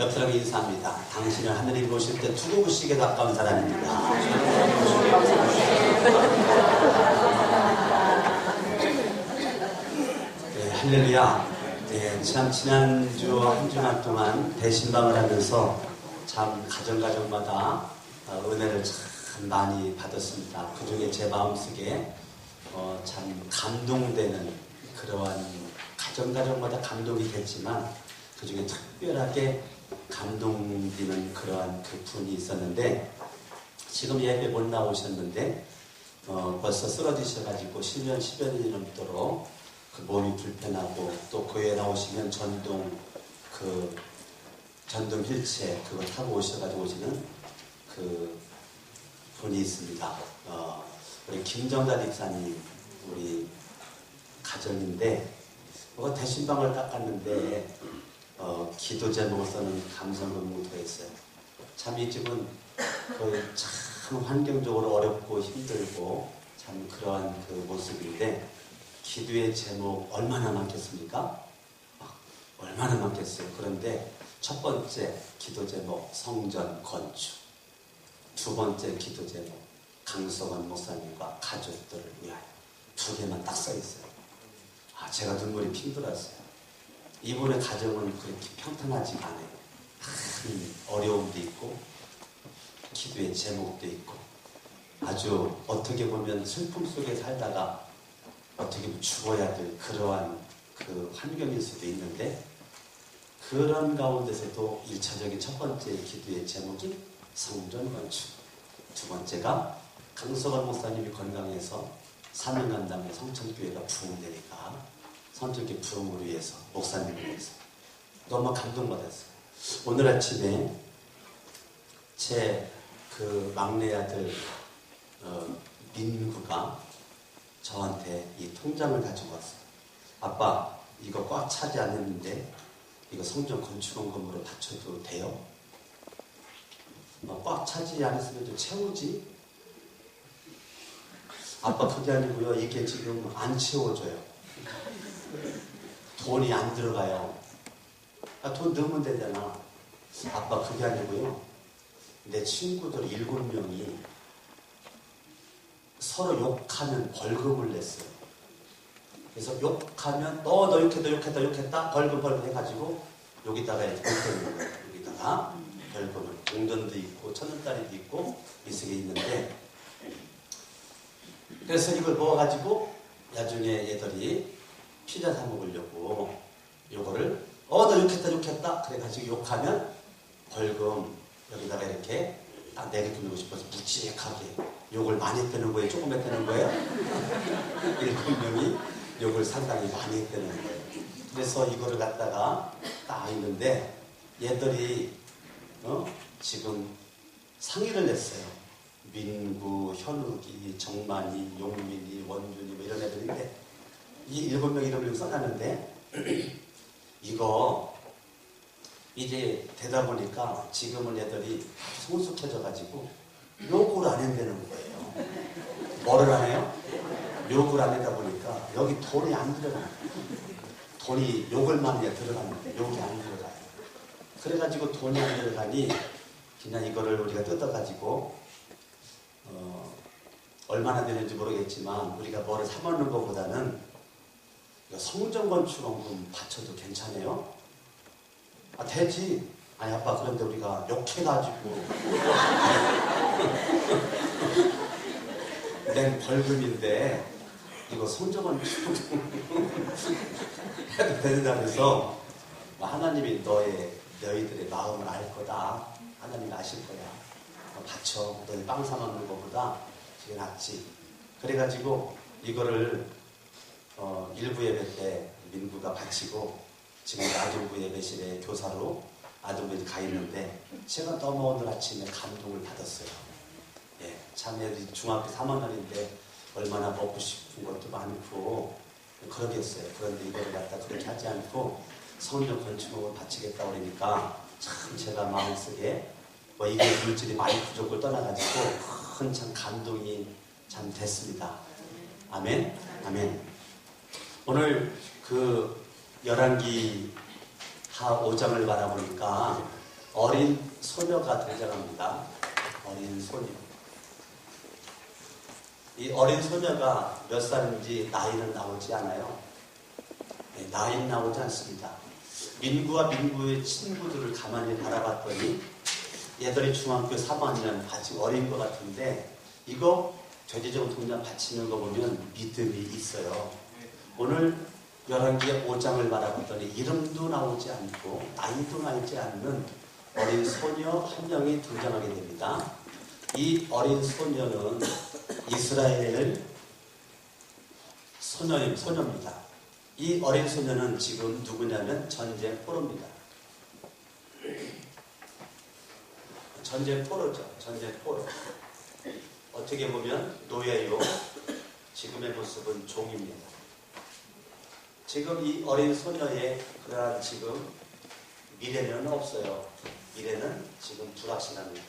옆 사람이 인사합니다. 당신을 하늘이 보실 때 두고 보시기에 가까운 사람입니다. 네, 할렐루야. 네, 참 지난주 한 주간 동안 대신방을 하면서 참 가정마다 은혜를 참 많이 받았습니다. 그 중에 제 마음속에 참 감동되는 그러한 가정마다 감동이 됐지만 그 중에 특별하게 감동되는 그러한 그 분이 있었는데 지금 예배 못 나오셨는데 벌써 쓰러지셔가지고 10년, 10여 년이 넘도록 그 몸이 불편하고 또 교회에 나오시면 전동 휠체어 그거 타고 오셔가지고 오시는 그 분이 있습니다. 우리 김정자 집사님 우리 가정인데 대신방을 닦았는데 기도 제목을 써는 감성을 묵도했어요. 참 이 집은 거의 참 환경적으로 어렵고 힘들고 참 그러한 그 모습인데 기도의 제목 얼마나 많겠습니까? 얼마나 많겠어요. 그런데 첫 번째 기도 제목 성전 건축, 두 번째 기도 제목 강석원 목사님과 가족들을 위하여 두 개만 딱 써 있어요. 제가 눈물이 핑 돌았어요. 이분의 가정은 그렇게 평탄하지가 않아요. 큰 어려움도 있고 기도의 제목도 있고 아주 어떻게 보면 슬픔 속에 살다가 어떻게 보면 죽어야 될 그러한 그 환경일 수도 있는데 그런 가운데서도 1차적인 첫 번째 기도의 제목이 성전 건축, 두 번째가 강석원 목사님이 건강해서 사명감당의 성천교회가 부흥되니까 성천교회 부흥을 위해서 목사님을 위해서 너무 감동받았어요. 오늘 아침에 제 그 막내 아들 민구가 저한테 이 통장을 가지고 왔어요. 아빠 이거 꽉 차지 않았는데 이거 성전 건축원금으로 바쳐도 돼요? 꽉 차지 않았으면 좀 채우지? 아빠 그게 아니고요. 이게 지금 안 채워져요. 돈이 안 들어가요. 돈 넣으면 되잖아. 아빠 그게 아니고요. 내 친구들 7명이 서로 욕하면 벌금을 냈어요. 그래서 욕하면 너 욕했다 벌금 해가지고 여기다가 이렇게 벌금을 거예요. 여기다가 벌금을 동전도 있고 천원짜리도 있고 이렇게 있는데 그래서 이걸 모아가지고 나중에 얘들이 피자 사 먹으려고 요거를 너 욕했다 그래가지고 욕하면 벌금 여기다가 이렇게 딱 내리고 싶어서 묵직하게 욕을 많이 했다는 거예요? 조금 했다는 거예요? 7명이 욕을 상당히 많이 했다는 거예요. 그래서 이거를 갖다가 딱 있는데 얘들이 지금 상의를 냈어요. 민구, 현욱이, 정만이, 용민이, 원준이 뭐 이런 애들인데 이 7명 이름을 써놨는데 이거 이제 되다 보니까 지금은 애들이 성숙해져가지고 욕을 안 한다는 거예요. 뭐를 안 해요? 욕을 안 하다 보니까 여기 돈이 안 들어가요. 돈이 욕을 많이 들어가는데 욕이 안 들어가요. 그래가지고 돈이 안 들어가니 그냥 이거를 우리가 뜯어가지고 얼마나 되는지 모르겠지만 우리가 뭐를 사먹는 것보다는 성전 건축원금 바쳐도 괜찮아요? 되지. 아니 아빠 그런데 우리가 욕해가지고 낸 벌금인데 이거 성전 건축 해도 되느냐 그래서 하나님이 너희들의 마음을 알 거다. 하나님이 아실 거야. 바쳐. 너희 빵 사 먹는 것보다 그게 낫지. 그래가지고 이거를 일부 예배 때 민구가 바치고 지금 아동부 예배실에 교사로 아동부에 가 있는데 제가 너무 오늘 아침에 감동을 받았어요. 예, 참 애들이 중학교 3학년인데 얼마나 먹고 싶은 것도 많고 그러겠어요. 그런데 이거를 갖다 그렇게 하지 않고 성전 건축을 바치겠다 그러니까 참 제가 마음속에 이게 물질이 많이 부족을 떠나가지고 큰 참 감동이 참 됐습니다. 아멘. 아멘. 오늘 그 열왕기 하 5장을 바라보니까 어린 소녀가 등장합니다. 어린 소녀. 이 어린 소녀가 몇 살인지 나이는 나오지 않아요. 네, 나이는 나오지 않습니다. 민구와 민구의 친구들을 가만히 바라봤더니 얘들이 중학교 3학년 아직 어린 것 같은데 이거 돼지저금 통장 바치는 거 보면 믿음이 있어요. 오늘 열왕기의 5장을 바라봤더니 이름도 나오지 않고 나이도 나오지 않는 어린 소녀 한 명이 등장하게 됩니다. 이 어린 소녀는 이스라엘 소녀입니다. 이 어린 소녀는 지금 누구냐면 전쟁 포로입니다. 전쟁 포로죠. 전쟁 포로. 어떻게 보면 노예요. 지금의 모습은 종입니다. 지금 이 어린 소녀의 그러한 지금 미래는 없어요. 미래는 지금 불확실합니다.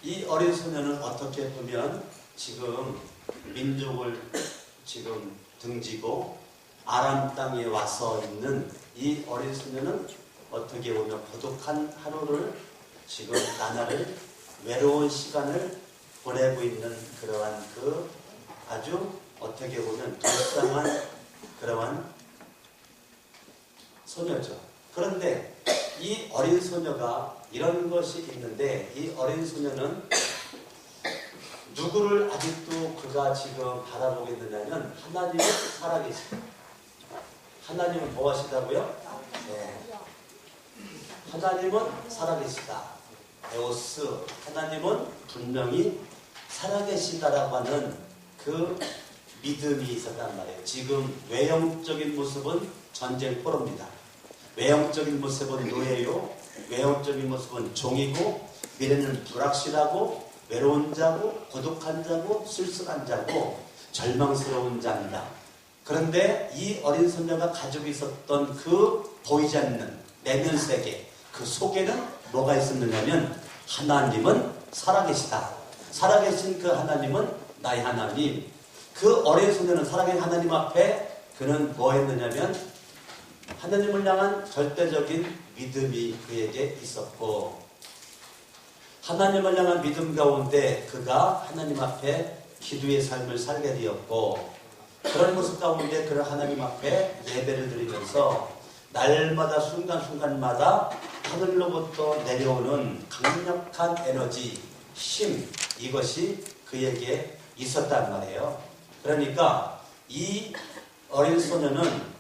이 어린 소녀는 어떻게 보면 지금 민족을 지금 등지고 아람 땅에 와서 있는 이 어린 소녀는 어떻게 보면 고독한 하루를 지금 나날을 외로운 시간을 보내고 있는 그러한 그 아주 어떻게 보면 불쌍한 그러한 소녀죠. 그런데 이 어린 소녀가 이런 것이 있는데 이 어린 소녀는 누구를 아직도 그가 지금 바라보게 되냐면 하나님이 살아계시다. 하나님은 뭐 하시다고요? 네. 하나님은 살아계시다. 에오스, 하나님은 분명히 살아계시다라고 하는 그 믿음이 있었단 말이에요. 지금 외형적인 모습은 전쟁 포로입니다. 외형적인 모습은 노예요. 외형적인 모습은 종이고 미래는 불확실하고 외로운 자고 고독한 자고 쓸쓸한 자고 절망스러운 자입니다. 그런데 이 어린 소녀가 가지고 있었던 그 보이지 않는 내면 세계 그 속에는 뭐가 있었느냐면 하나님은 살아계시다. 살아계신 그 하나님은 나의 하나님. 그 어린 소녀는 살아계신 하나님 앞에 그는 뭐 했느냐면 하나님을 향한 절대적인 믿음이 그에게 있었고 하나님을 향한 믿음 가운데 그가 하나님 앞에 기도의 삶을 살게 되었고 그런 모습 가운데 그를 하나님 앞에 예배를 드리면서 날마다 순간순간마다 하늘로부터 내려오는 강력한 에너지, 힘 이것이 그에게 있었단 말이에요. 그러니까 이 어린 소녀는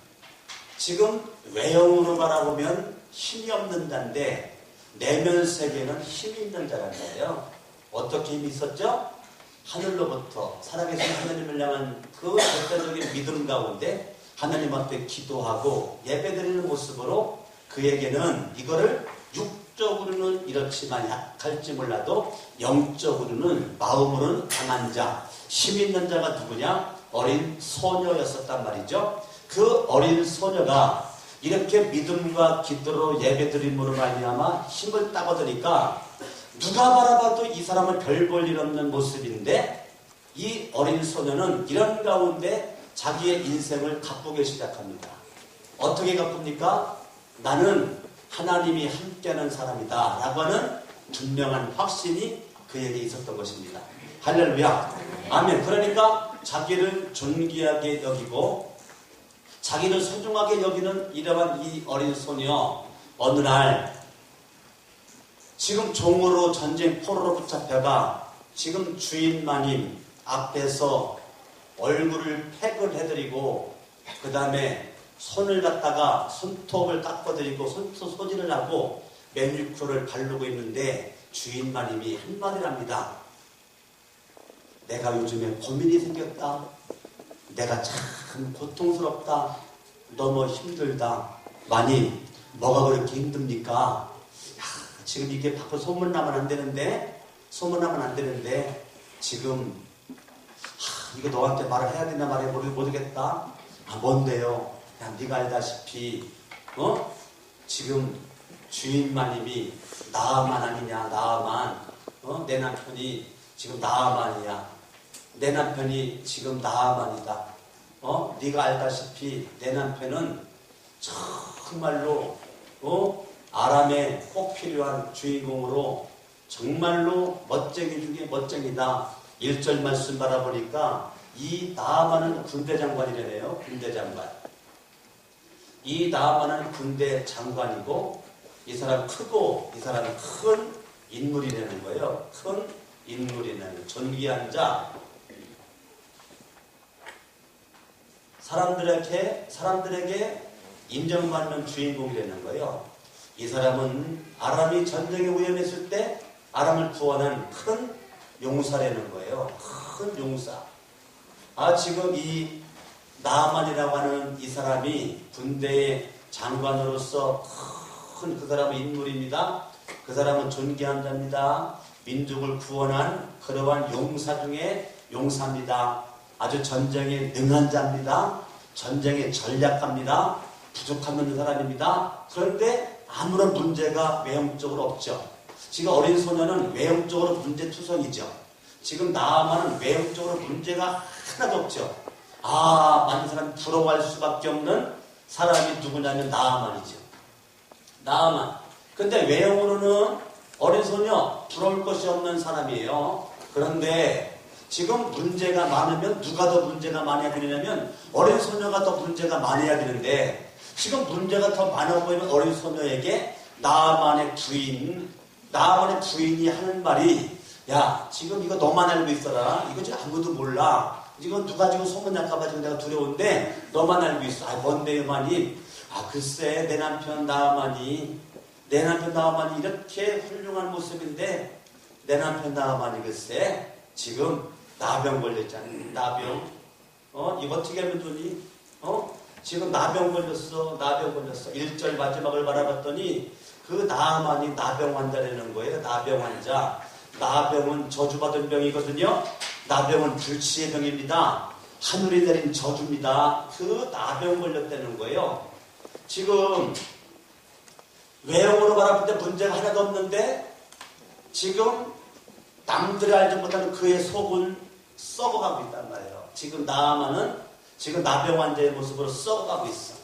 지금 외형으로 바라보면 힘이 없는 자인데 내면 세계는 힘이 있는 자란 말이에요. 어떻게 힘이 있었죠? 하늘로부터 살아계신 하나님을 향한 그 절대적인 믿음 가운데 하나님 앞에 기도하고 예배드리는 모습으로 그에게는 이거를 육적으로는 이렇지만 약할지 몰라도 영적으로는 마음으로는 강한 자, 힘 있는 자가 누구냐? 어린 소녀였었단 말이죠. 그 어린 소녀가 이렇게 믿음과 기도로 예배드림으로 말미암아 힘을 따거드니까 누가 바라봐도 이 사람은 별 볼 일 없는 모습인데 이 어린 소녀는 이런 가운데 자기의 인생을 가꾸기 시작합니다. 어떻게 가꿉니까? 나는 하나님이 함께하는 사람이다 라고 하는 분명한 확신이 그에게 있었던 것입니다. 할렐루야. 아멘. 그러니까 자기를 존귀하게 여기고 자기를 소중하게 여기는 이러한 이 어린 소녀 어느 날 지금 종으로 전쟁 포로로 붙잡혀가 지금 주인 마님 앞에서 얼굴을 팩을 해드리고 그 다음에 손을 갖다가 손톱을 깎아드리고 손질을 하고 매니큐어를 바르고 있는데 주인 마님이 한마디를 합니다. 내가 요즘에 고민이 생겼다. 내가 참 고통스럽다. 너무 힘들다. 마님 뭐가 그렇게 힘듭니까? 지금 이게 밖으로 소문나면 안 되는데 지금 이거 너한테 말을 해야 되나 말해 모르겠다. 뭔데요? 그냥 네가 알다시피 지금 주인 마님이 나아만 아니냐. 나아만 내 남편이 지금 나아만이야. 내 남편이 지금 나아만이다. 네가 알다시피 내 남편은 정말로 아람에 꼭 필요한 주인공으로 정말로 멋쟁이 중에 멋쟁이다. 1절 말씀 바라보니까 이 나아만은 군대 장관이래요. 군대 장관. 이 나아만은 군대 장관이고 이 사람 크고 이 사람은 큰 인물이라는 거예요. 큰 인물이라는 존귀한 자. 사람들에게 인정받는 주인공이라는 거예요. 이 사람은 아람이 전쟁에 위험했을 때 아람을 구원한 큰 용사라는 거예요. 큰 용사. 지금 이 나아만이라고 하는 이 사람이 군대의 장관으로서 큰 그 사람은 인물입니다. 그 사람은 존귀한 자입니다. 민족을 구원한 그러한 용사 중에 용사입니다. 아주 전쟁에 능한 자입니다. 전쟁에 전략가입니다. 부족함 없는 사람입니다. 그런데 아무런 문제가 외형적으로 없죠. 지금 어린 소녀는 외형적으로 문제투성이죠. 지금 나아만은 외형적으로 문제가 하나도 없죠. 많은 사람이 부러워할 수밖에 없는 사람이 누구냐면 나아만이죠. 나아만. 근데 외형으로는 어린 소녀 부러울 것이 없는 사람이에요. 그런데 지금 문제가 많으면 누가 더 문제가 많아야 되느냐면 어린 소녀가 더 문제가 많아야 되는데 지금 문제가 더 많아 보이는 어린 소녀에게 나아만의 부인이 하는 말이 야 지금 이거 너만 알고 있어라. 이거 지금 아무도 몰라. 이거 누가 지금 소문날까봐 지금 내가 두려운데 너만 알고 있어. 뭔데요 마님. 글쎄 내 남편 나아만이 이렇게 훌륭한 모습인데 내 남편 나아만이 글쎄 지금 나병 걸렸잖아요. 나병. 이거 어떻게 하면 좋니? 지금 나병 걸렸어. 1절 마지막을 바라봤더니 그 나아만이 나병 환자라는 거예요. 나병 환자. 나병은 저주받은 병이거든요. 나병은 불치의 병입니다. 하늘이 내린 저주입니다. 그 나병 걸렸다는 거예요. 지금 외형으로 바라볼 때 문제가 하나도 없는데 지금 남들이 알지 못하는 그의 속은 썩어가고 있단 말이에요. 지금 나아만은 지금 나병 환자의 모습으로 썩어가고 있어.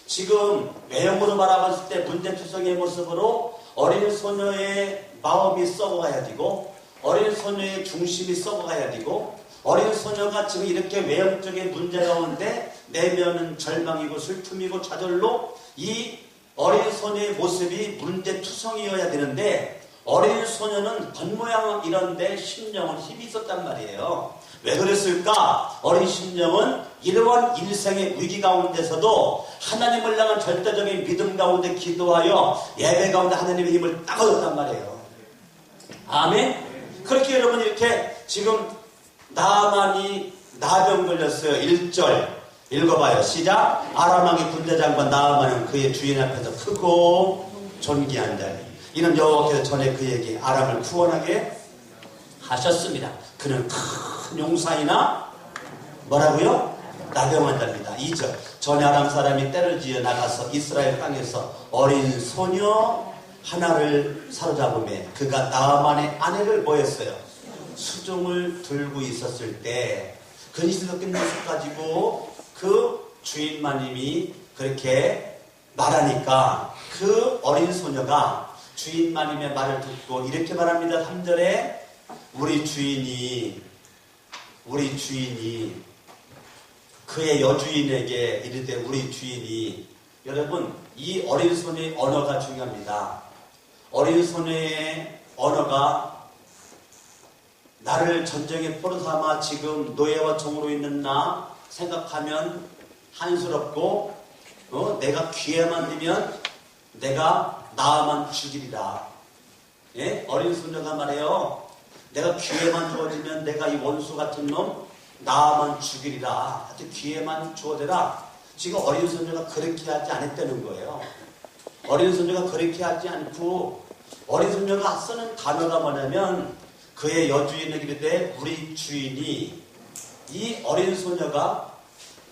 지금 외형으로 바라봤을 때 문제투성이의 모습으로 어린 소녀의 마음이 썩어가야 되고 어린 소녀의 중심이 썩어가야 되고 어린 소녀가 지금 이렇게 외형적인 문제 가운데 내면은 절망이고 슬픔이고 좌절로 이 어린 소녀의 모습이 문제투성이어야 되는데 어린 소녀는 겉모양 이런데 심령은 힘이 있었단 말이에요. 왜 그랬을까? 어린 심령은 이러한 일생의 위기 가운데서도 하나님을 향한 절대적인 믿음 가운데 기도하여 예배 가운데 하나님의 힘을 딱 얻었단 말이에요. 아멘? 그렇게 여러분 이렇게 지금 나아만이 나병 걸렸어요. 1절 읽어봐요. 시작. 아람 왕의 군대 장관 나아만은 그의 주인 앞에서 크고 존귀한 자니 이는 여호와께서 전에 그에게 아람을 구원하게 하셨습니다. 그는 큰 용사이나 뭐라고요? 나병 환자입니다. 2절 전에 아람 사람이 때를 지어 나가서 이스라엘 땅에서 어린 소녀 하나를 사로잡으며 그가 나아만의 아내를 뭐했어요? 수종을 들고 있었을 때 근시적인 모습 가지고 그 주인마님이 그렇게 말하니까 그 어린 소녀가 주인마님의 말을 듣고 이렇게 말합니다. 3절에 우리 주인이 그의 여주인에게 이르되 우리 주인이 여러분 이 어린 소녀의 언어가 중요합니다. 어린 소녀의 언어가 나를 전쟁의 포로 삼아 지금 노예와 종으로 있는 나 생각하면 한스럽고 내가 기회만 되면 내가 나아만 죽이리라. 예? 어린 소녀가 말해요. 내가 기회만 주어지면 내가 이 원수 같은 놈 나아만 죽이리라. 하여튼 기회만 주어대라. 지금 어린 소녀가 그렇게 하지 않았다는 거예요. 어린 소녀가 그렇게 하지 않고 어린 소녀가 쓰는 단어가 뭐냐면 그의 여주인에게 이르되 우리 주인이 이 어린 소녀가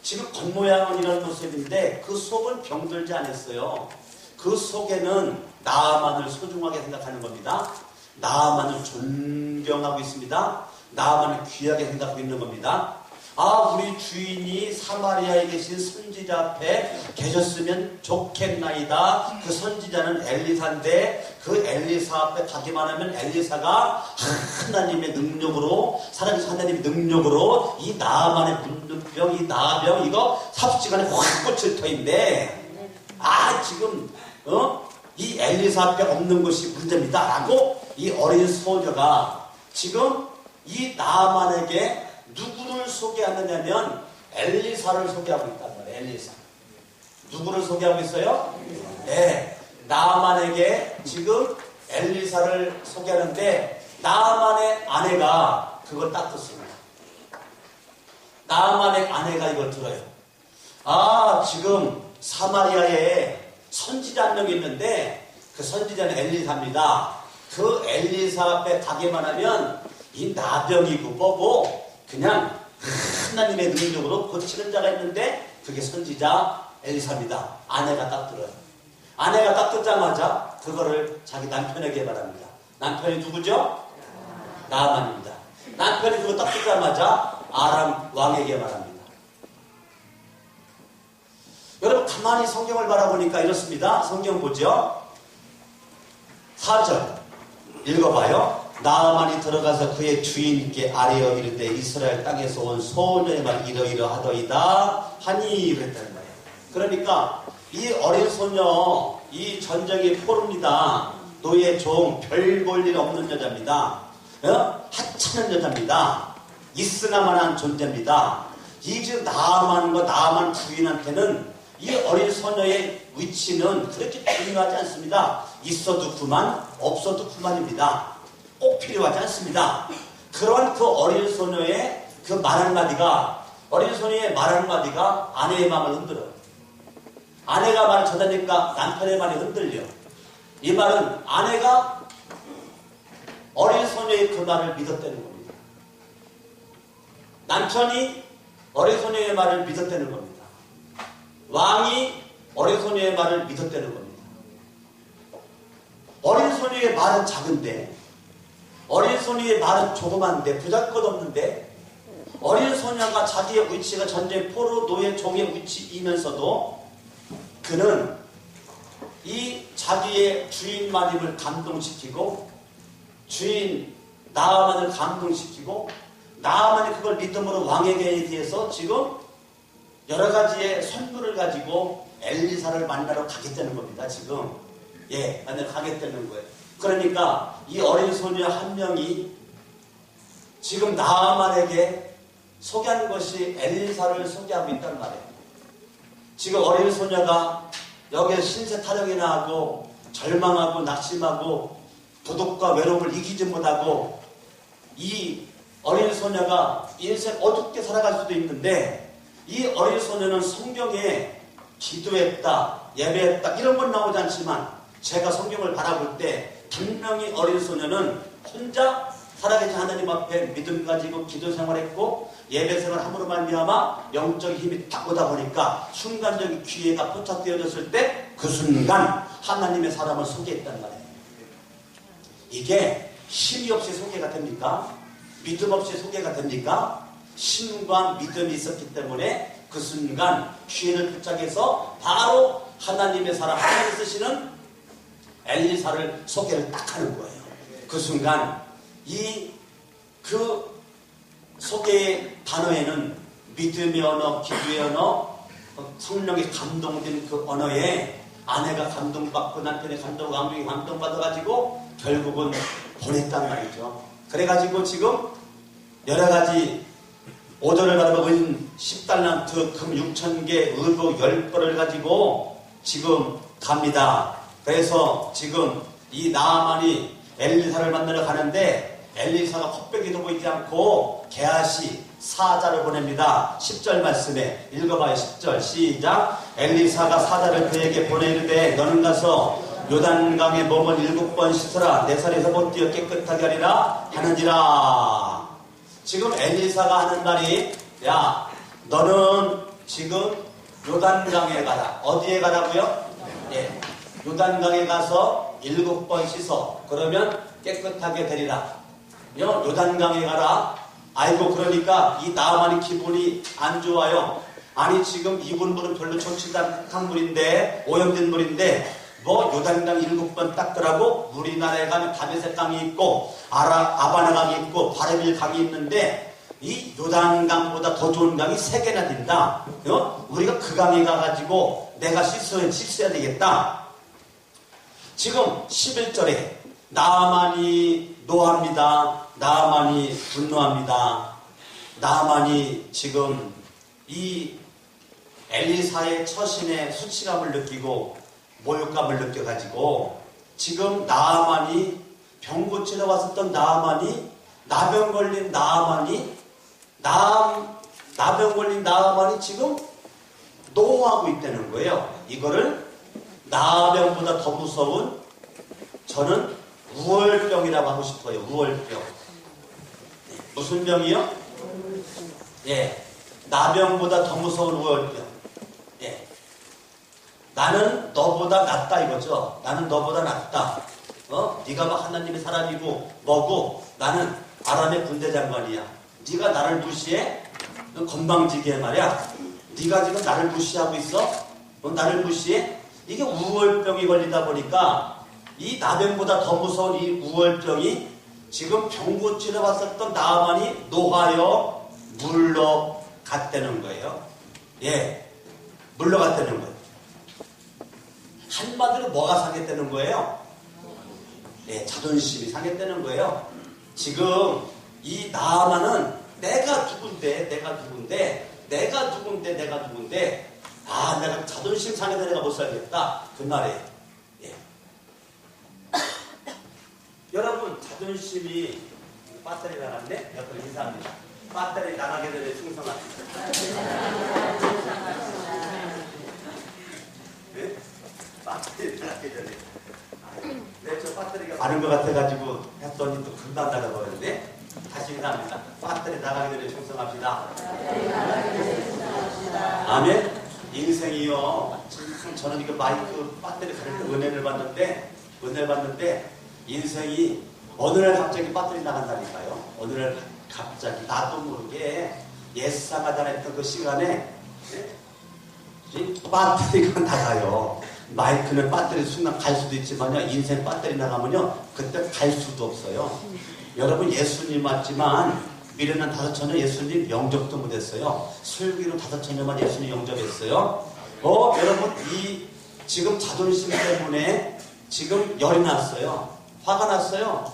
지금 겉모양은 이런 모습인데 그 속은 병들지 않았어요. 그 속에는 나아만을 소중하게 생각하는 겁니다. 나아만을 존경하고 있습니다. 나아만을 귀하게 생각하고 있는 겁니다. 우리 주인이 사마리아에 계신 선지자 앞에 계셨으면 좋겠나이다. 그 선지자는 엘리사인데 그 엘리사 앞에 가기만 하면 엘리사가 하나님의 능력으로, 살아계신 하나님의 능력으로 이 나아만의 문둥병, 이 나병 이거 삽시간에 확 고칠 터인데 지금 이 엘리사 앞에 없는 것이 문제입니다 라고 이 어린 소녀가 지금 이 나아만에게 누구를 소개하느냐면 엘리사를 소개하고 있단 말이에요. 엘리사. 누구를 소개하고 있어요? 네. 나아만에게 지금 엘리사를 소개하는데 나아만의 아내가 그걸 딱 듣습니다. 나아만의 아내가 이걸 들어요. 지금 사마리아에 선지자 한 명이 있는데 그 선지자는 엘리사입니다. 그 엘리사 앞에 가기만 하면 이 나병이고 뭐고 그냥 하나님의 능력으로 고치는 자가 있는데 그게 선지자 엘리사입니다. 아내가 딱 들어요. 아내가 딱 듣자마자 그거를 자기 남편에게 말합니다. 남편이 누구죠? 나아만입니다. 남편이 그거 딱 듣자마자 아람 왕에게 말합니다. 여러분 가만히 성경을 바라보니까 이렇습니다. 성경 보죠. 4절 읽어봐요. 나아만이 들어가서 그의 주인께 아뢰어 이르되 이스라엘 땅에서 온 소녀의 말 이러이러하더이다 하니 그랬다는 거예요. 그러니까 이 어린 소녀 이 전쟁의 포로입니다. 노예 종 별 볼 일 없는 여자입니다. 하찮은 여자입니다. 있으나마한 존재입니다. 이 지금 나아만과 나아만 부인한테는 이 어린 소녀의 위치는 그렇게 중요하지 않습니다. 있어도 그만 없어도 그만입니다. 꼭 필요하지 않습니다. 그런 그 어린 소녀의 그 말 한마디가, 어린 소녀의 말 한마디가 아내의 마음을 흔들어요. 아내가 말을 전하니까 남편의 말이 흔들려. 이 말은 아내가 어린 소녀의 그 말을 믿었다는 겁니다. 남편이 어린 소녀의 말을 믿었다는 겁니다. 왕이 어린 소녀의 말을 믿었다는 겁니다. 어린 소녀의 말은 작은데, 어린 소녀의 말은 조그만데, 부잘것없는데, 어린 소녀가 자기의 위치가 전쟁 포로 노예 종의 위치이면서도 그는 이 자기의 주인 마님을 감동시키고 주인 나아만을 감동시키고 나아만이 그걸 믿음으로 왕에게 대해서 지금 여러 가지의 선물을 가지고 엘리사를 만나러 가겠다는 겁니다. 지금 만나러 가겠다는 거예요. 그러니까 이 어린 소녀 한 명이 지금 나아만에게 소개하는 것이 엘리사를 소개하고 있단 말이에요. 지금 어린 소녀가 여기에 신세 타령이나 하고 절망하고 낙심하고 도둑과 외로움을 이기지 못하고 이 어린 소녀가 인생 어둡게 살아갈 수도 있는데 이 어린 소녀는 성경에 기도했다, 예배했다 이런 건 나오지 않지만 제가 성경을 바라볼 때 분명히 어린 소녀는 혼자 살아계신 하나님 앞에 믿음 가지고 기도 생활했고 예배 생활 함으로 말미암아 영적 힘이 딱 오다 보니까 순간적인 기회가 포착되어졌을 때 그 순간 하나님의 사람을 소개했단 말이에요. 이게 힘이 없이 소개가 됩니까? 믿음 없이 소개가 됩니까? 힘과 믿음이 있었기 때문에 그 순간 기회를 포착해서 바로 하나님의 사람 하나님 쓰시는 엘리사를 소개를 딱 하는 거예요. 그 순간 그 소개의 단어에는 믿음의 언어, 기도의 언어, 성령의 감동된 그 언어에 아내가 감동받고 남편의 왕족이 감동받아가지고 결국은 보냈단 말이죠. 그래가지고 지금 여러 가지 5절을 바라보면 10달란트 금 6,000개 의복 10벌을 가지고 지금 갑니다. 그래서 지금 이 나아만이 엘리사를 만나러 가는데 엘리사가 헛되기도 보이지 않고 게하시 사자를 보냅니다. 10절 말씀에 읽어봐요. 10절 시작. 엘리사가 사자를 그에게 보내이르되 너는 가서 요단강에 몸을 7번 씻어라. 내 살에서 못 뛰어 깨끗하게 하리라 하는지라. 지금 엘리사가 하는 말이 야 너는 지금 요단강에 가라. 어디에 가라고요? 요단강에 가서 7번 씻어. 그러면 깨끗하게 되리라. 요단강에 가라. 아이고 그러니까 이 나아만이 기분이 안 좋아요. 아니 지금 이분 물은 별로 좋지 않은 물인데 오염된 물인데 뭐 요단강 7번 닦으라고 우리나라에 가면 다메섹 강이 있고 아바나 강이 있고 바레빌 강이 있는데 이 요단강보다 더 좋은 강이 3개나 된다. 우리가 그 강에 가가지고 내가 씻어야 되겠다. 지금 11절에 나아만이 노합니다. 나아만이 분노합니다. 나아만이 지금 이 엘리사의 처신에 수치감을 느끼고 모욕감을 느껴가지고 지금 나아만이 병 고치러 왔었던 나아만이 나병 걸린 나아만이 지금 노하고 있다는 거예요. 이거를 나병보다 더 무서운 저는 우월병이라고 하고 싶어요. 우월병. 무슨 병이요? 예, 나병보다 더 무서운 우월병. 예, 나는 너보다 낫다 이거죠. 나는 너보다 낫다. 네가 막 하나님의 사람이고 뭐고 나는 아람의 군대 장관이야. 네가 나를 무시해? 너 건방지게 말이야. 네가 지금 나를 무시하고 있어? 너 나를 무시해? 이게 우월병이 걸리다 보니까 이 나병보다 더 무서운 이 우월병이 지금 병 고치러 왔었던 나아만이 노하여 물러갔다는 거예요. 예, 물러갔다는 거예요. 한마디로 뭐가 상했다는 거예요? 예, 자존심이 상했다는 거예요. 지금 이 나아만은 내가 누군데 아 내가 자존심 상해서 내가 못 살겠다 그 말이에요. 예. 여러분 자존심이 배터리 나갔네? 여러분 인사합니다. 배터리 나가게 되면 충성합니다. 네? 배터리 나가게 되네. 네, 저 배터리가 많은 것 같아가지고 했더니 또 금방 나가버렸네. 다시 인사합니다. 배터리 나가게 되면 충성합니다. 아멘. 인생이요. 참 저는 이거 마이크 배터리 가릴 때 은혜를 받는데 인생이 어느 날 갑자기 배터리 나간다니까요. 어느 날 갑자기 나도 모르게 예상하다 했던 그 시간에 배터리가 나가요. 마이크는 배터리 순간 갈 수도 있지만요. 인생 배터리 나가면요. 그때 갈 수도 없어요. 여러분 예수님 맞지만 미래는 5처녀 예수님 영접도 못했어요. 슬기로 5처녀만 예수님 영접했어요. 여러분 이 지금 자존심 때문에 지금 열이 났어요. 화가 났어요.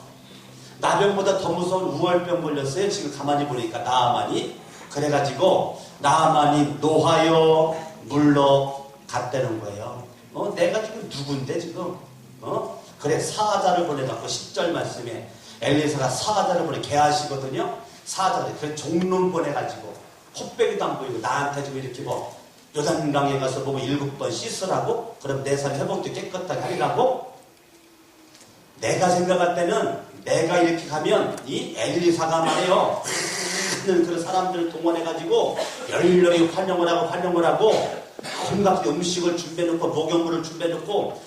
나병보다 더 무서운 우월병 걸렸어요. 지금 가만히 보니까 나아만이 그래가지고 나아만이 노하여 물러갔다는 거예요. 내가 지금 누군데 지금 그래 사자를 보내갖고 10절 말씀에 엘리사가 사자를 보내 개하시거든요. 사자를 그래 종론 보내가지고 콧배기도 안 보이고 나한테 좀 이렇게 뭐 요단강에 가서 보고 7번 씻으라고 그럼 내 삶 회복도 깨끗하게 하리라고. 내가 생각할 때는 내가 이렇게 가면 이 엘리사가 말이에요. 많은 그런 사람들을 동원해가지고 열렬히 환영을 하고 온갖 음식을 준비해놓고 목욕물을 준비해놓고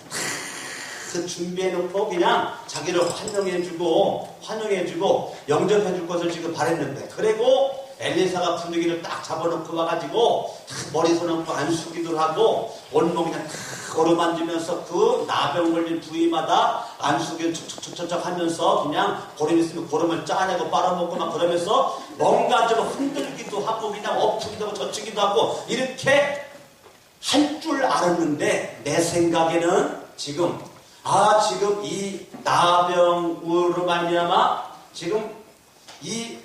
준비해놓고 그냥 자기를 환영해주고 영접해줄 것을 지금 바랬는데 그리고 엘리사가 분위기를 딱 잡아놓고 와가지고 머리 손으로 안수기도 하고 온몸 그냥 걸어만지면서 그 나병 걸린 부위마다 안수기를 척척척척 하면서 그냥 고름 있으면 고름을 짜내고 빨아먹고 막 그러면서 뭔가 좀 흔들기도 하고 그냥 엎치기도 하고 젖히기도 하고 이렇게 할 줄 알았는데 내 생각에는 지금 이 나병으로 말미암아 지금 이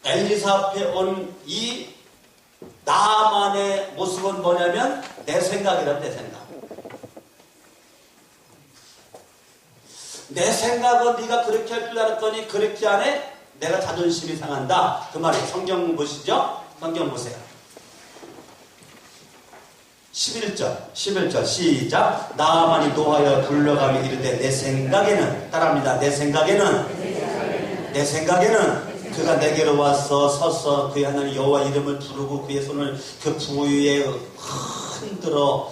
엘리사 앞에 온 이 나만의 모습은 뭐냐면 내 생각이란 내 생각은 네가 그렇게 할 줄 알았더니 그렇게 안 해? 내가 자존심이 상한다. 그 말이에요. 성경 보시죠. 성경 보세요. 11절 시작. 나아만이 노하여 불러가며 이르되 내 생각에는 따라합니다. 내 생각에는 그가 내게로 와서 서서 그의 하나님 여호와 이름을 부르고 그의 손을 그 부위에 흔들어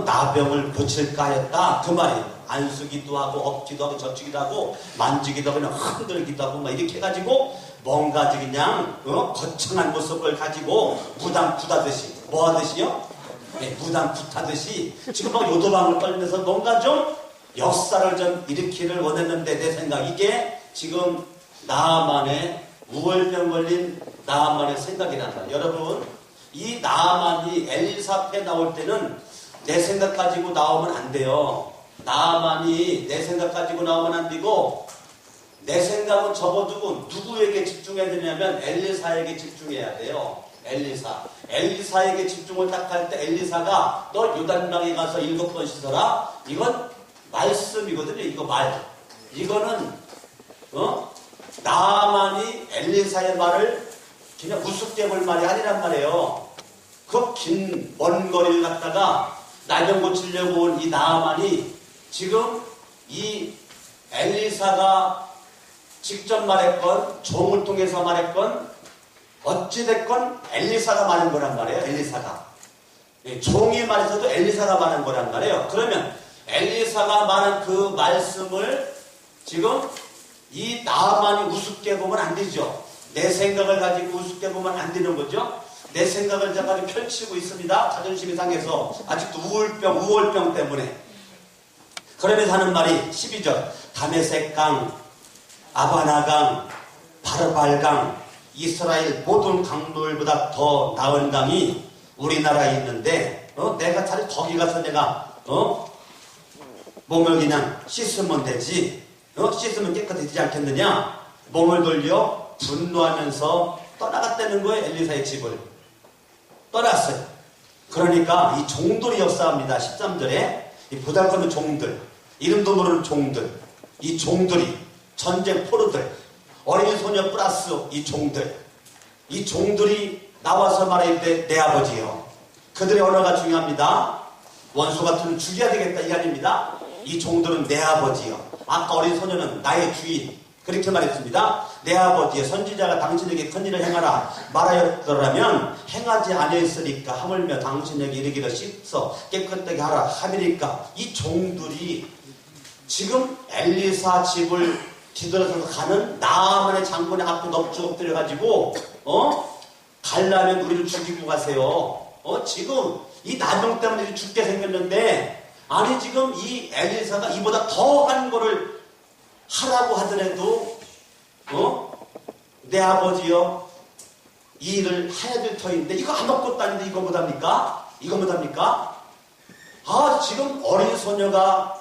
나병을 고칠까 하였다. 그 말이에요. 안수기도 하고 엎기도 하고 젖히기도 하고 만지기도 하고 흔들기도 하고 막 이렇게 해가지고 뭔가 그냥 거창한 모습을 가지고 무당 굿하듯이 뭐 하듯이요? 네, 무당 굿하듯이 지금 막 요도방을 떨면서 뭔가 좀 역사를 좀 일으키를 원했는데 내 생각 이게 지금 나아만의 우월병 걸린 나아만의 생각이란다. 여러분 이 나아만이 엘리사 앞에 나올 때는 내 생각 가지고 나오면 안 돼요. 나아만이 내 생각 가지고 나오면 안 되고 내 생각은 접어두고 누구에게 집중해야 되냐면 엘리사에게 집중해야 돼요. 엘리사에게 집중을 딱 할 때 엘리사가 너 요단강에 가서 7번 씻어라. 이건 말씀이거든요. 이거 말. 이거는 나아만이 엘리사의 말을 그냥 우습게 볼 말이 아니란 말이에요. 그 긴 먼 거리를 갔다가 나병 고치려고 온 이 나아만이 지금 이 엘리사가 직접 말했건 종을 통해서 말했건 어찌됐건 엘리사가 말한 거란 말이에요. 엘리사가. 종이 말해서도 엘리사가 말한 거란 말이에요. 그러면 엘리사가 말한 그 말씀을 지금 이 나아만이 우습게 보면 안 되죠. 내 생각을 가지고 우습게 보면 안 되는 거죠. 내 생각을 제가 펼치고 있습니다. 자존심이 상해서 아직도 우월병 때문에. 그러면서 하는 말이 12절 다메섹강, 아바나강, 바르발강, 이스라엘 모든 강물보다 더 나은 강이 우리나라에 있는데 내가 차라리 거기 가서 내가 몸을 그냥 씻으면 되지. 씻으면 깨끗해지지 않겠느냐. 몸을 돌려 분노하면서 떠나갔다는 거예요. 엘리사의 집을 떠났어요. 그러니까 이 종들이 역사합니다. 13절에 이 보잘것없는 종들, 이름도 모르는 종들, 이 종들이 전쟁 포로들, 어린 소녀 플러스 이 종들이 나와서 말할 때 내 아버지요. 그들의 언어가 중요합니다. 원수 같으면 죽여야 되겠다 이 아닙니다. 이 종들은 내 아버지요. 아까 어린 소녀는 나의 주인. 그렇게 말했습니다. 내 아버지의 선지자가 당신에게 큰일을 행하라 말하였더라면 행하지 아니했으니까 하물며 당신에게 이르기를 씻어 깨끗하게 하라 함이니까 이 종들이 지금 엘리사 집을 뒤돌아서서 가는 나아만의 장군의 앞에 넙죽 엎드려가지고 가려면 우리를 죽이고 가세요. 지금 이 나병 때문에 죽게 생겼는데 아니 지금 이 엘리사가 이보다 더한 거를 하라고 하더라도 내 아버지요 이 일을 해야 될 터인데 이거 아무것도 아닌데 이거 못합니까? 지금 어린 소녀가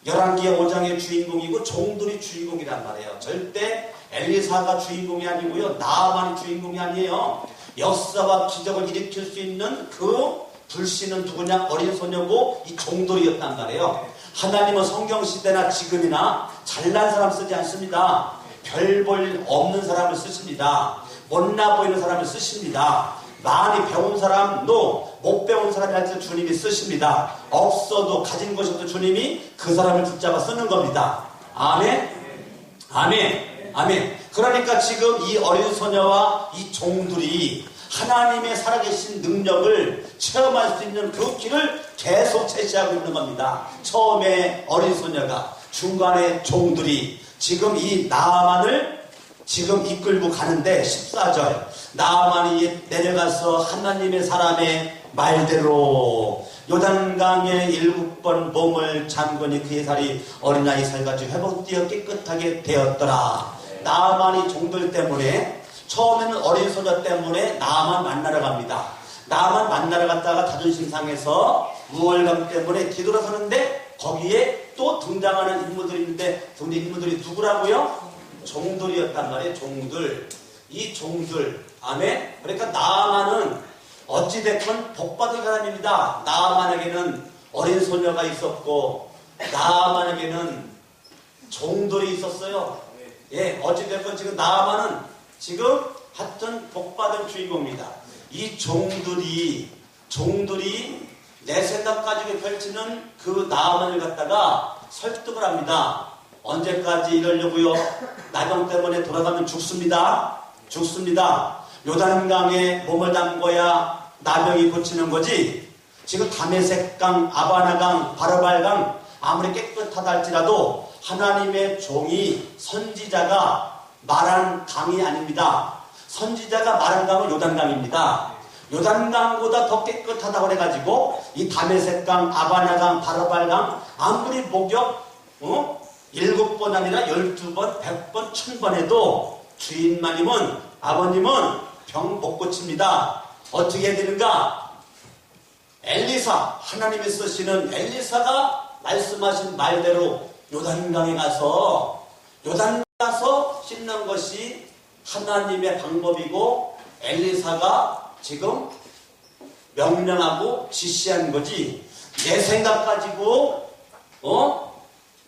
11기의 5장의 주인공이고 종들이 주인공이란 말이에요. 절대 엘리사가 주인공이 아니고요. 나아만이 주인공이 아니에요. 역사와 기적을 일으킬 수 있는 그 불씨는 누구냐? 어린 소녀고 이 종들이었단 말이에요. 하나님은 성경시대나 지금이나 잘난 사람 쓰지 않습니다. 별 볼 없는 사람을 쓰십니다. 못나 보이는 사람을 쓰십니다. 많이 배운 사람도 못 배운 사람이 할 때 주님이 쓰십니다. 없어도 가진 것이 없어도 주님이 그 사람을 붙잡아 쓰는 겁니다. 아멘? 그러니까 지금 이 어린 소녀와 이 종들이 하나님의 살아계신 능력을 체험할 수 있는 그 길을 계속 제시하고 있는 겁니다. 처음에 어린 소녀가, 중간에 종들이 지금 이 나아만을 지금 이끌고 가는데 14절 나아만이 내려가서 하나님의 사람의 말대로 요단강에 7번 몸을 잠그니 그의 살이 어린아이 살같이 회복되어 깨끗하게 되었더라. 나아만이 종들 때문에 처음에는 어린 소녀 때문에 나아만 만나러 갑니다. 나아만 만나러 갔다가 자존심 상해서 우월감 때문에 뒤돌아서는데 거기에 또 등장하는 인물들이 있는데 그 인물들이 누구라고요? 종들이었단 말이에요. 종들. 이 종들. 아멘. 그러니까 나아만은 어찌됐건 복받은 사람입니다. 나아만에게는 어린 소녀가 있었고 나아만에게는 종들이 있었어요. 예, 어찌됐건 지금 나아만은 지금 하여튼 복받은 주인공입니다. 이 종들이 내 생각 가지고 펼치는 그 나아만을 갖다가 설득을 합니다. 언제까지 이러려고요? 나병 때문에 돌아가면 죽습니다. 요단강에 몸을 담궈야 나병이 고치는 거지. 지금 다메섹강, 아바나강, 바르발강 아무리 깨끗하다 할지라도 하나님의 종이 선지자가 말한 강이 아닙니다. 선지자가 말한 강은 요단강입니다. 요단강보다 더 깨끗하다고 그래가지고 이 다메섹강, 아바냐강, 바라발강 아무리 목욕 7번 아니라 12번, 100번, 1000번 해도 주인마님은 아버님은 병 못 고칩니다. 어떻게 해야 되는가? 엘리사, 하나님이 쓰시는 엘리사가 말씀하신 말대로 요단강에 가서 씻는 것이 하나님의 방법이고 엘리사가 지금 명령하고 지시한 거지. 내 생각 가지고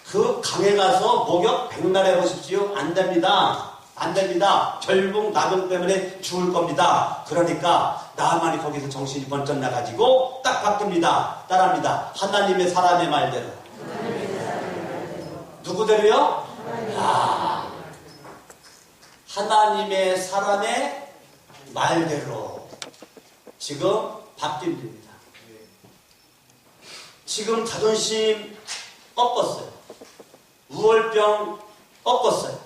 그 강에 가서 목욕 100날 해보십시오. 안 됩니다. 안 됩니다. 결국 나병 때문에 죽을 겁니다. 그러니까 나만이 거기서 정신이 번쩍 나가지고 딱 바뀝니다. 따라합니다. 하나님의 사람의 말대로. 누구대로요? 하나님의 사람의 말대로 지금 바뀝니다. 지금 자존심 꺾었어요. 우월병 꺾었어요.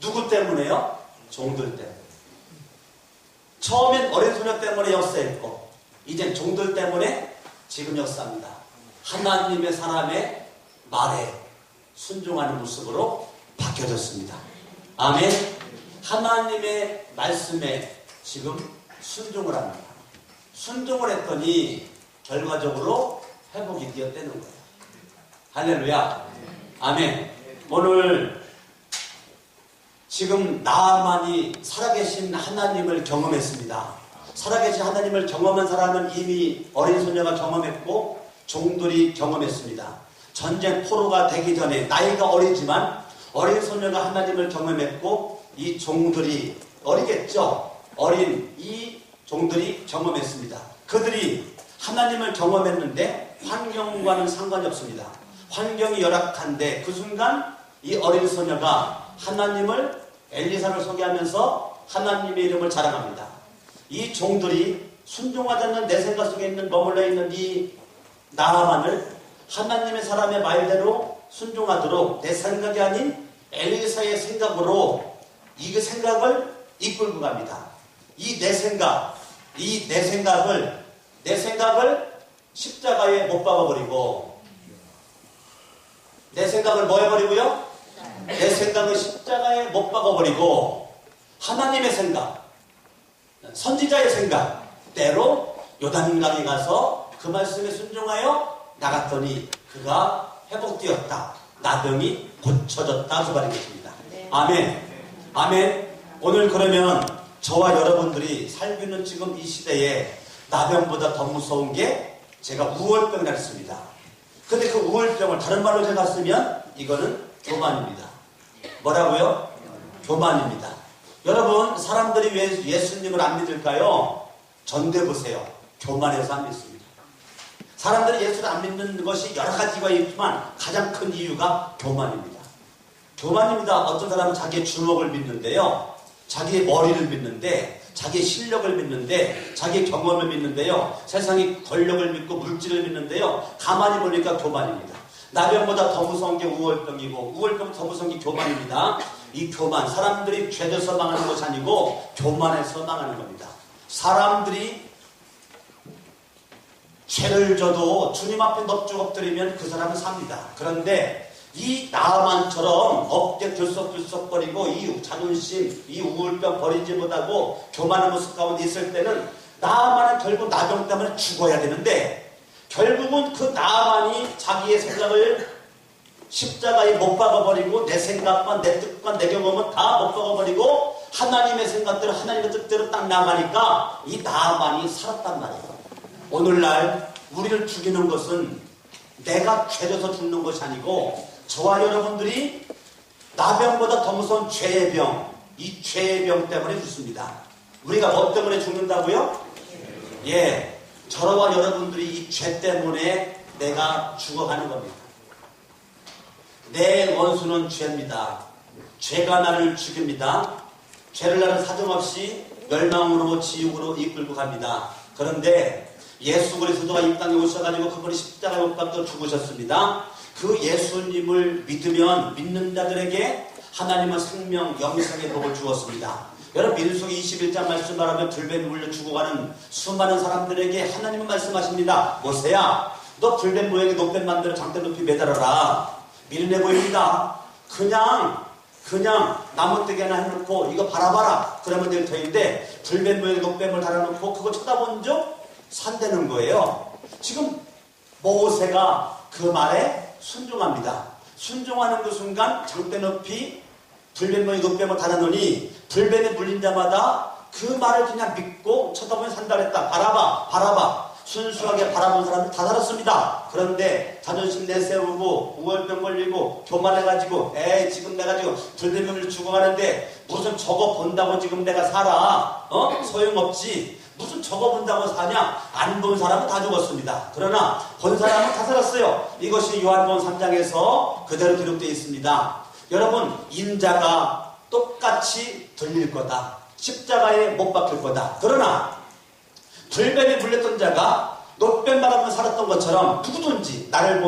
누구 때문에요? 종들 때문에. 처음엔 어린 소녀 때문에 역사했고 이젠 종들 때문에 지금 역사합니다. 하나님의 사람의 말에 순종하는 모습으로 바뀌어졌습니다. 아멘. 하나님의 말씀에 지금 순종을 합니다. 순종을 했더니 결과적으로 회복이 되었다는 거예요. 할렐루야. 아멘. 오늘 지금 나만이 살아계신 하나님을 경험했습니다. 살아계신 하나님을 경험한 사람은 이미 어린 소녀가 경험했고 종들이 경험했습니다. 전쟁 포로가 되기 전에 나이가 어리지만 어린 소녀가 하나님을 경험했고 이 종들이 어리겠죠. 어린 이 종들이 경험했습니다. 그들이 하나님을 경험했는데 환경과는 상관이 없습니다. 환경이 열악한데 그 순간 이 어린 소녀가 하나님을 엘리사를 소개하면서 하나님의 이름을 자랑합니다. 이 종들이 순종하지 않는 내 생각 속에 머물러 있는 이 나아만을 하나님의 사람의 말대로 순종하도록 내 생각이 아닌 엘리사의 생각으로 이 생각을 이끌고 갑니다. 내 생각을 십자가에 못 박아버리고 내 생각을 뭐 해버리고요? 내 생각을 십자가에 못 박아버리고 하나님의 생각, 선지자의 생각대로 요단강에 가서 그 말씀에 순종하여 나갔더니 그가 회복되었다. 나병이 고쳐졌다. 그 말이겠습니다. 아멘. 아멘. 오늘 그러면 저와 여러분들이 살고 있는 지금 이 시대에 나병보다 더 무서운 게 제가 우월병이라 했습니다. 근데 그 우월병을 다른 말로 제가 쓰면 이거는 교만입니다. 뭐라고요? 교만입니다. 여러분, 사람들이 왜 예수님을 안 믿을까요? 전대 보세요. 교만해서 안 믿습니다. 사람들이 예수를 안 믿는 것이 여러 가지가 있지만 가장 큰 이유가 교만입니다. 교만입니다. 어떤 사람은 자기의 주먹을 믿는데요. 자기의 머리를 믿는데, 자기의 실력을 믿는데, 자기의 경험을 믿는데요. 세상의 권력을 믿고 물질을 믿는데요. 가만히 보니까 교만입니다. 나병보다 더 무서운 게 우월병이고 우월병보다 더 무서운 게 교만입니다. 이 교만, 사람들이 죄져서 망하는 것이 아니고 교만해서 망하는 겁니다. 사람들이 죄를 져도 주님 앞에 넙죽 엎드리면 그 사람은 삽니다. 그런데 이 나만처럼 어깨 들썩들썩거리고 이 자존심, 이 우울병 버리지 못하고 교만한 모습 가운데 있을 때는 나만은 결국 나병 때문에 죽어야 되는데 결국은 그 나만이 자기의 생각을 십자가에 못 박아버리고 내 생각과 내 뜻과 내 경험은 다 못 박아버리고 하나님의 생각대로 하나님의 뜻대로 딱 나가니까 이 나만이 살았단 말이에요. 오늘날 우리를 죽이는 것은 내가 죄져서 죽는 것이 아니고 저와 여러분들이 나병보다 더 무서운 죄의 병, 이 죄의 병 때문에 죽습니다. 우리가 뭐 때문에 죽는다고요? 예, 저와 여러분들이 이 죄 때문에 내가 죽어가는 겁니다. 내 원수는 죄입니다. 죄가 나를 죽입니다. 죄를 나를 사정없이 멸망으로 지옥으로 이끌고 갑니다. 그런데 예수 그리스도가 이 땅에 오셔가지고 그분이 십자가에 못 박혀 죽으셨습니다. 그 예수님을 믿으면 믿는 자들에게 하나님은 생명, 영생의 복을 주었습니다. 여러분 민수기 21장 말씀 말하면 불뱀이 물려 죽어가는 수많은 사람들에게 하나님은 말씀하십니다. 모세야, 너 불뱀 모양의 높뱀 만들어 장대 높이 매달아라. 미련해 보입니다. 그냥 나무뜨기 하나 해놓고 이거 바라봐라. 그러면 될 터인데 불뱀 모양의 높뱀을 달아놓고 그거 쳐다본 적 산다는 거예요. 지금 모세가 그 말에 순종합니다. 순종하는 그 순간 장대 높이 불뱀 모양의 높뱀을 달아놓으니 불뱀에 물린 자마다 그 말을 그냥 믿고 쳐다보면 산다 그랬다. 바라봐. 순수하게 바라본 사람들 다 살았습니다. 그런데 자존심 내세우고 우월병 걸리고 교만해가지고 지금 내가 지금 불뱀을 죽어가는데 무슨 저거 본다고 지금 내가 살아? 소용없지. 무슨 저거 본다고 사냐? 안 본 사람은 다 죽었습니다. 그러나 본 사람은 다 살았어요. 이것이 요한복음 3장에서 그대로 기록되어 있습니다. 여러분, 인자가 똑같이 들릴 거다. 십자가에 못 박힐 거다. 그러나 불뱀에 물렸던 자가 높뱀 바라보면 살았던 것처럼 누구든지 나를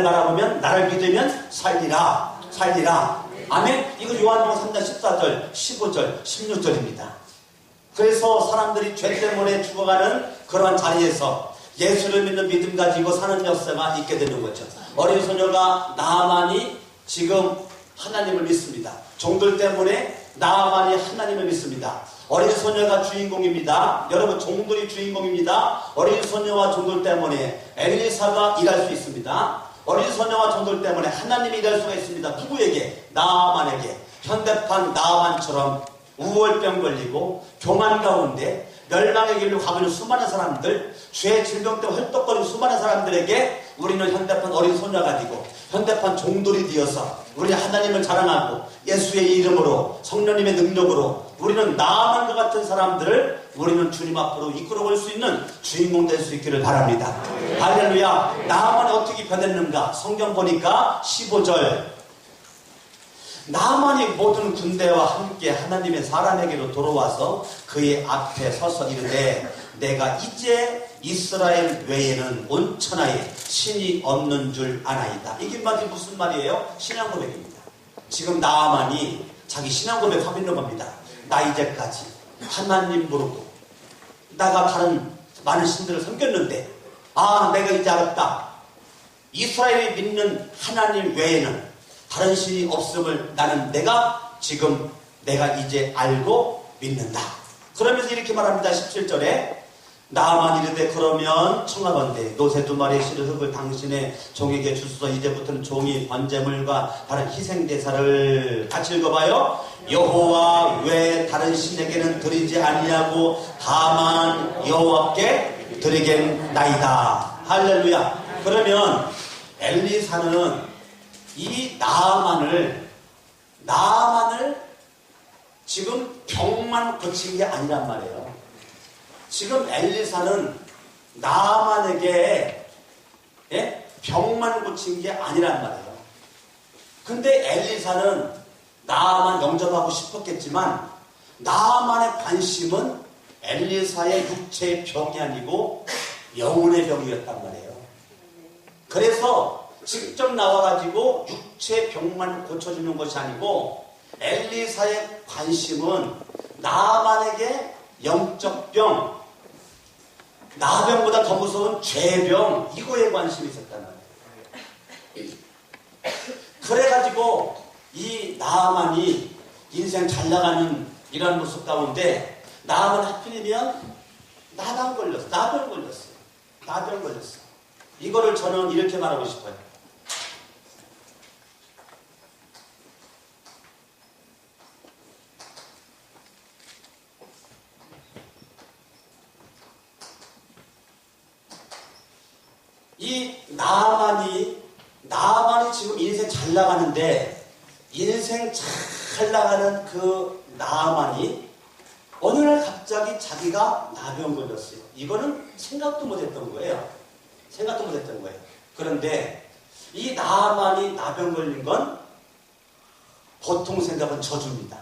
바라보면 나를 믿으면 살리라. 아멘. 이거 요한복음 3장 14절 15절 16절입니다. 그래서 사람들이 죄 때문에 죽어가는 그러한 자리에서 예수를 믿는 믿음 가지고 사는 역사가 있게 되는 거죠. 어린 소녀가 나아만이 지금 하나님을 믿습니다. 종들 때문에 나아만이 하나님을 믿습니다. 어린 소녀가 주인공입니다. 여러분, 종들이 주인공입니다. 어린 소녀와 종들 때문에 엘리사가 일할 수 있습니다. 어린 소녀와 종들 때문에 하나님이 일할 수가 있습니다. 누구에게? 나아만에게. 현대판 나아만처럼 우월병 걸리고 교만 가운데 멸망의 길로 가고 있는 수많은 사람들, 죄의 질병 때문에 헐떡거리는 수많은 사람들에게 우리는 현대판 어린 소녀 가지고 현대판 종들이 되어서 우리 하나님을 자랑하고 예수의 이름으로 성령님의 능력으로 우리는 나아만과 같은 사람들을 우리는 주님 앞으로 이끌어올 수 있는 주인공 될 수 있기를 바랍니다. 할렐루야. 나아만이 어떻게 변했는가? 성경 보니까 15절 나아만이 모든 군대와 함께 하나님의 사람에게로 돌아와서 그의 앞에 서서 이르되 내가 이제 이스라엘 외에는 온 천하에 신이 없는 줄 아나이다. 이게 무슨 말이에요? 신앙 고백입니다. 지금 나아만이 자기 신앙 고백하고 있는 겁니다. 나 이제까지 하나님 부르고 나가 다른 많은 신들을 섬겼는데 내가 이제 알았다. 이스라엘이 믿는 하나님 외에는 다른 신이 없음을 내가 이제 알고 믿는다. 그러면서 이렇게 말합니다. 17절에 나아만 이르되 그러면 청하건대 노새 2마리의 실을 흙을 당신의 종에게 주소서. 이제부터는 종이 번제물과 다른 희생제사를 같이 읽어봐요. 여호와 외 다른 신에게는 드리지 아니하고 다만 여호와께 드리겠나이다. 할렐루야. 그러면 엘리사는 이 나아만을 지금 병만 고친 게 아니란 말이에요. 지금 엘리사는 나아만에게 병만 고친 게 아니란 말이에요. 근데 엘리사는 나아만 영접하고 싶었겠지만 나아만의 관심은 엘리사의 육체의 병이 아니고 영혼의 병이었단 말이에요. 그래서 직접 나와가지고 육체 병만 고쳐주는 것이 아니고 엘리사의 관심은 나아만에게 영적 병, 나병보다 더 무서운 죄병, 이거에 관심이 있었단 말이에요. 그래가지고 이 나아만이 인생 잘 나가는 이런 모습 가운데 나아만 하필이면 나병 걸렸어요. 이거를 저는 이렇게 말하고 싶어요. 이 나아만이 지금 인생 잘 나가는데 인생 잘 나가는 그 나아만이 어느 날 갑자기 자기가 나병 걸렸어요. 이거는 생각도 못했던 거예요. 그런데 이 나아만이 나병 걸린 건 보통 생각은 저주입니다.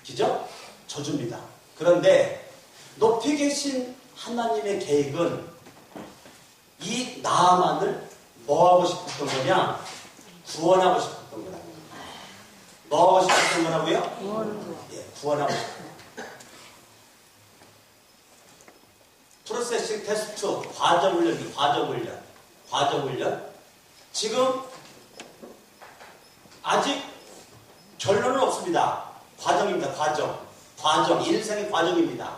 그죠? 저주입니다. 그런데 높이 계신 하나님의 계획은 이 나아만을 뭐 하고 싶었던 거냐? 구원하고 싶었던 거라고요. 뭐 하고 싶었던 거라고요? 예, 구원하고 싶었던 거예요. 프로세싱 테스트, 과정훈련. 지금 아직 결론은 없습니다. 과정입니다. 과정, 일생의 과정입니다.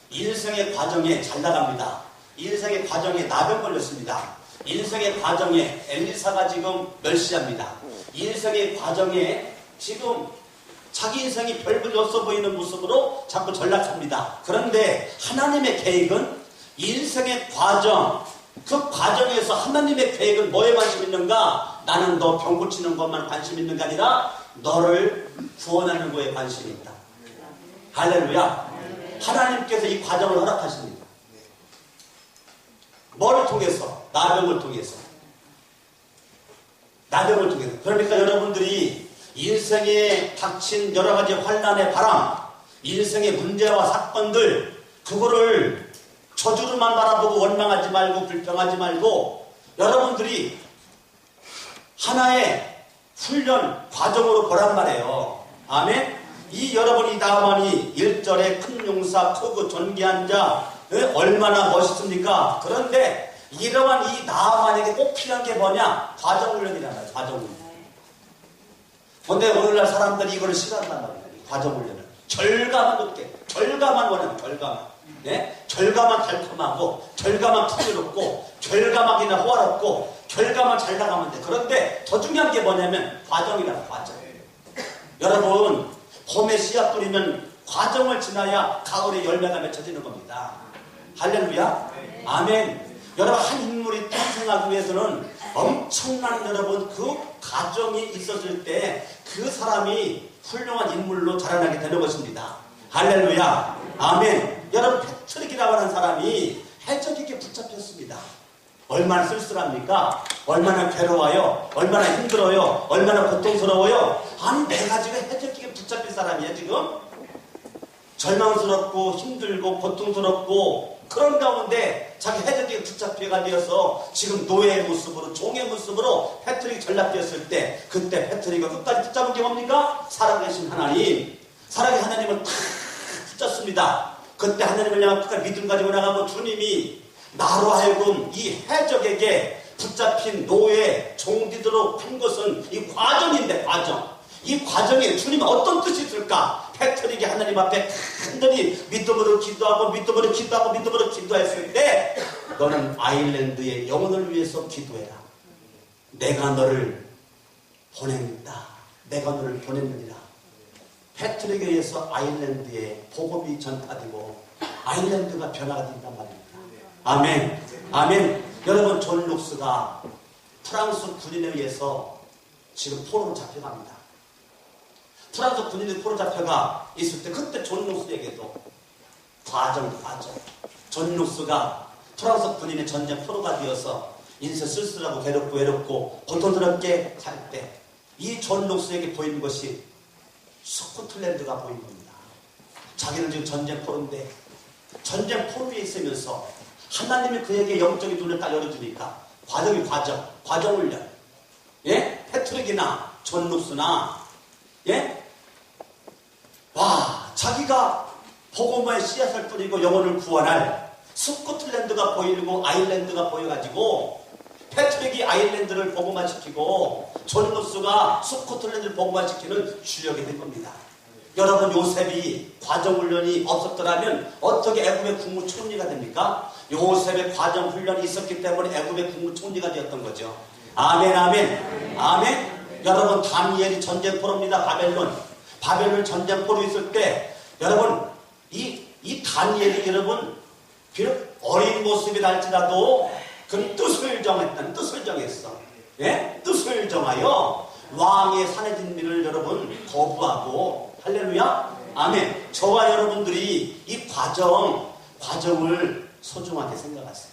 일생의 과정에 잘 나갑니다. 일생의 과정에 나병 걸렸습니다. 일생의 과정에 엘리사가 지금 멸시합니다. 일생의 과정에 지금 자기 인생이 별볼이 없어 보이는 모습으로 자꾸 전락합니다. 그런데 하나님의 계획은 인생의 과정, 그 과정에서 하나님의 계획은 뭐에 관심 있는가? 나는 너 병 고치는 것만 관심 있는 게 아니라 너를 구원하는 거에 관심이 있다. 할렐루야. 하나님께서 이 과정을 허락하십니다. 뭐를 통해서? 나병을 통해서. 그러니까 여러분들이 인생에 닥친 여러 가지 환난의 바람, 인생의 문제와 사건들, 그거를 저주로만 바라보고 원망하지 말고 불평하지 말고 여러분들이 하나의 훈련 과정으로 보란 말이에요. 아멘. 이 여러분이 나만이 1절에 큰 용사 크고 존귀한 자 얼마나 멋있습니까? 그런데 이러한 이 나만에게 꼭 필요한 게 뭐냐? 과정훈련이란 말이에요. 과정훈련. 근데 오늘날 사람들이 이걸 싫어한단 말이에요. 과정훈련을. 결과만 높게, 결과만 원하는 결과만. 네? 결과만 달콤하고, 결과만 풍요롭고, 결과만이나 호화롭고, 결과만 잘 나가면 돼. 그런데 더 중요한 게 뭐냐면 과정이라는 과정. 여러분, 봄에 씨앗 뿌리면 과정을 지나야 가을에 열매가 맺혀지는 겁니다. 할렐루야. 아멘. 여러분, 한 인물이 탄생하기 위해서는 엄청난 여러분 그 과정이 있었을 때 그 사람이 훌륭한 인물로 자라나게 되는 것입니다. 할렐루야. 아멘. 여러분, 패트릭이라고 하는 사람이 해적에게 붙잡혔습니다. 얼마나 쓸쓸합니까? 얼마나 괴로워요? 얼마나 힘들어요? 얼마나 고통스러워요? 아니, 내가 지금 해적에게 붙잡힌 사람이야, 지금? 절망스럽고 힘들고 고통스럽고 그런 가운데 자기 해적에게 붙잡혀가 되어서 지금 노예의 모습으로, 종의 모습으로 패트릭이 전락되었을 때, 그때 패트릭이 끝까지 붙잡은 게 뭡니까? 살아계신 하나님, 살아계신 하나님을 탁 붙잡습니다. 그때 하나님을 향한 끝까지 믿음 가지고 나가면 주님이 나로 하여금 이 해적에게 붙잡힌 노예 종되도록 한 것은 이 과정인데, 과정. 이 과정에 주님은 어떤 뜻이 있을까? 패트릭이 하나님 앞에 간절히 믿음으로 기도하고 기도했을 때, 너는 아일랜드의 영혼을 위해서 기도해라. 내가 너를 보낸다. 내가 너를 보냈느니라. 패트릭에 의해서 아일랜드에 복음이 전파되고 아일랜드가 변화가 된단 말입니다. 아멘. 아멘. 여러분, 존 룩스가 프랑스 군인에 의해서 지금 포로로 잡혀갑니다. 프랑스 군인이 포로 잡혀가 있을 때, 그때 존 룩스에게도 과정. 존 룩스가 프랑스 군인의 전쟁 포로가 되어서 인생 쓸쓸하고 외롭고 고통스럽게 살 때, 이 존 룩스에게 보이는 것이 스코틀랜드가 보인 겁니다. 자기는 지금 전쟁 포로인데, 전쟁 포로에 있으면서 하나님이 그에게 영적인 눈을 딱 열어주니까, 과정훈련. 예? 패트릭이나 존 룩스나, 예? 와, 자기가 복음의 씨앗을 뿌리고 영혼을 구원할 스코틀랜드가 보이고 아일랜드가 보여가지고 패트릭이 아일랜드를 복음화시키고 존 룩스가 스코틀랜드를 복음화시키는 주역이 된 겁니다. 여러분, 요셉이 과정훈련이 없었더라면 어떻게 애굽의 국무총리가 됩니까? 요셉의 과정훈련이 있었기 때문에 애굽의 국무총리가 되었던 거죠. 아멘, 아멘, 아멘. 여러분, 다니엘이 전쟁포로입니다. 바벨론 전쟁포로 있을 때, 여러분, 이 다니엘이 여러분, 비록 어린 모습이 날지라도 그 뜻을 정했어. 예? 뜻을 정하여 왕의 산의 진미를 여러분 거부하고, 할렐루야? 아멘. 저와 여러분들이 이 과정을 소중하게 생각하세요.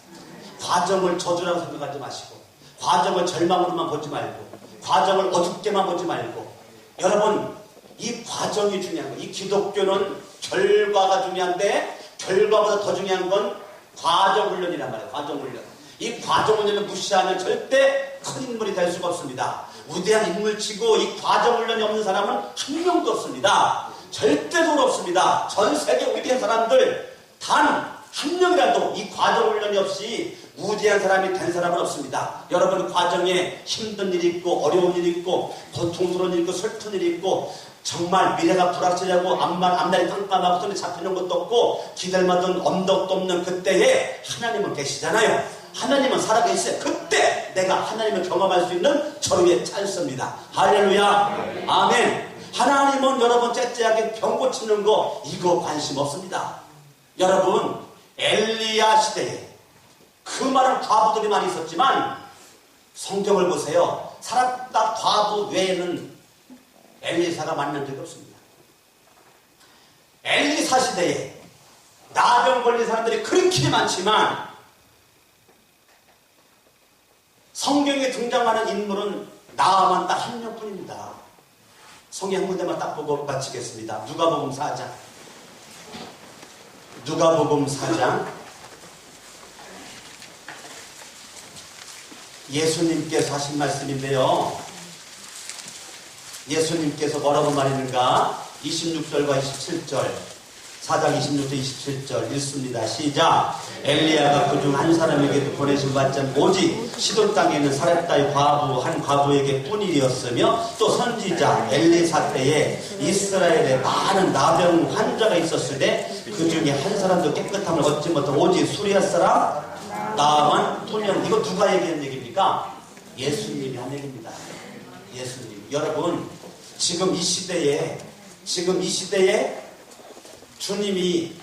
과정을 저주라고 생각하지 마시고, 과정을 절망으로만 보지 말고, 과정을 어둡게만 보지 말고, 여러분, 이 과정이 중요한 거예요. 이 기독교는 결과가 중요한데, 결과보다 더 중요한 건 과정훈련이란 말이에요. 과정훈련. 이 과정훈련을 무시하면 절대 큰 인물이 될 수가 없습니다. 우대한 인물치고 이 과정 훈련이 없는 사람은 한 명도 없습니다. 절대로 없습니다. 전 세계 위대한 사람들 단 한 명이라도 이 과정 훈련이 없이 우대한 사람이 된 사람은 없습니다. 여러분 과정에 힘든 일이 있고 어려운 일이 있고 고통스러운 일이 있고 슬픈 일이 있고 정말 미래가 불확실하고 앞날이 깜깜하고 손에 잡히는 것도 없고 기댈만한 언덕도 없는 그때에 하나님은 계시잖아요. 하나님은 살아계시어요. 그때 내가 하나님을 경험할 수 있는 저희의 찬스입니다. 할렐루야. 아멘. 하나님은 여러분 째째하게 병 고치는 거 이거 관심 없습니다. 여러분 엘리야 시대에 그 많은 과부들이 많이 있었지만 성경을 보세요. 사랍다 과부 외에는 엘리사가 만난 적이 없습니다. 엘리사 시대에 나병 걸린 사람들이 그렇게 많지만 성경에 등장하는 인물은 나아만 딱 한 명뿐입니다. 성경 한 군데만 딱 보고 마치겠습니다. 누가복음 4장. 누가복음 4장. 예수님께서 하신 말씀인데요. 예수님께서 뭐라고 말했는가? 26절과 27절. 4장 26절 27절 읽습니다. 시작. 엘리야가 그중 한 사람에게도 보내신 받자 오직 시돈 땅에 있는 사렙다의 과부 한 과부에게 뿐이었으며 또 선지자 엘리사 때에 이스라엘에 많은 나병 환자가 있었을 때 그 중에 한 사람도 깨끗함을 얻지 못한 오직 수리아 사람 나만 뿐이었는데 이거 누가 얘기한 얘기입니까? 예수님이 한 얘기입니다. 예수님. 여러분 지금 이 시대에 주님이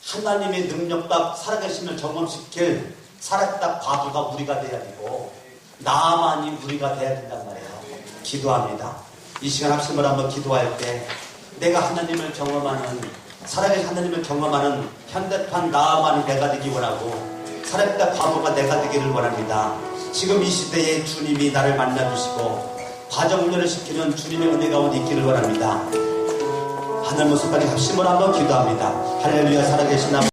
하나님의 능력과 살아계심을 경험시킬 살았다 과부가 우리가 돼야 되고 나만이 우리가 돼야 된단 말이에요. 기도합니다. 이 시간 합심을 한번 기도할 때 내가 하나님을 경험하는 살아계신 하나님을 경험하는 현대판 나만이 내가 되기 원하고 살았다 과부가 내가 되기를 원합니다. 지금 이 시대에 주님이 나를 만나주시고 과정훈련을 시키는 주님의 은혜 가운데 있기를 원합니다. 하늘 모습까지 합심을 한번 기도합니다. 할렐루야. 살아계신 아버지